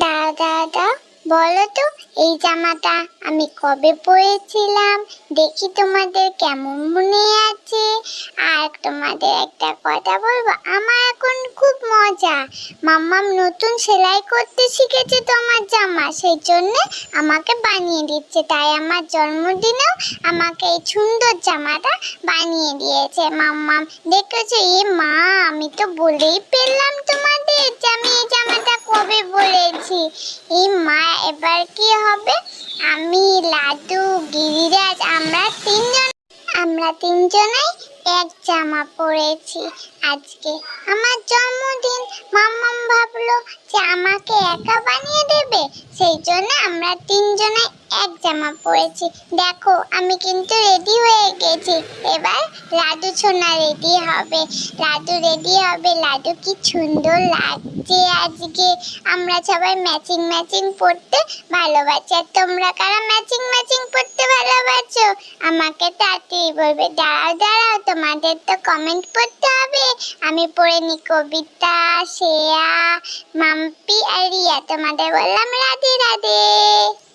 দাদা বলো তো, এই জামাটা আমি কবে পরেছিলাম? দেখি তোমাদের কেমন মনে আছে। আর তোমাদের একটা কথা বলবো, আমার এখন খুব মজা। মাম্মাম নতুন সেলাই করতে শিখেছে তোমার জামা, সেই জন্য আমাকে বানিয়ে দিচ্ছে। তাই আমার জন্মদিনেও আমাকে এই সুন্দর জামাটা বানিয়ে দিয়েছে মাম্মাম। দেখেছো? মা, আমি তো বলেই পেলাম তোমাদের যে আমি এই জামাটা কবে বলেছি। মা, এবার কি হবে? আমি, লাড্ডু, গিরিরাজ, আমরা তিনজনেই এক জামা পরেছি আজকে। আমার জন্মদিন, মাম্মাম ভাবলো যে আমাকে একা বানিয়ে দেবে, সেই জন্য আমরা তিনজনে এক জামা পরেছি। দেখো, আমি কিন্তু রেডি হয়ে গেছি। এবার লাড্ডু ছোনা রেডি হবে। লাড্ডু কি সুন্দর লাগছে আজকে। আমরা সবাই ম্যাচিং ম্যাচিং পরতে ভালোবাসি। আর তোমরা কারা ম্যাচিং ম্যাচিং পরতে ভালোবাসো আমাকে তাড়াতাড়ি বলবে। দাঁড়াও, তোমাদের তো কমেন্ট করতে হবে। আমি পড়ে নি কবিতা, শ্রেয়া, মাম্পি আর রিয়া। তোমাদের বললাম রাধে রাধে।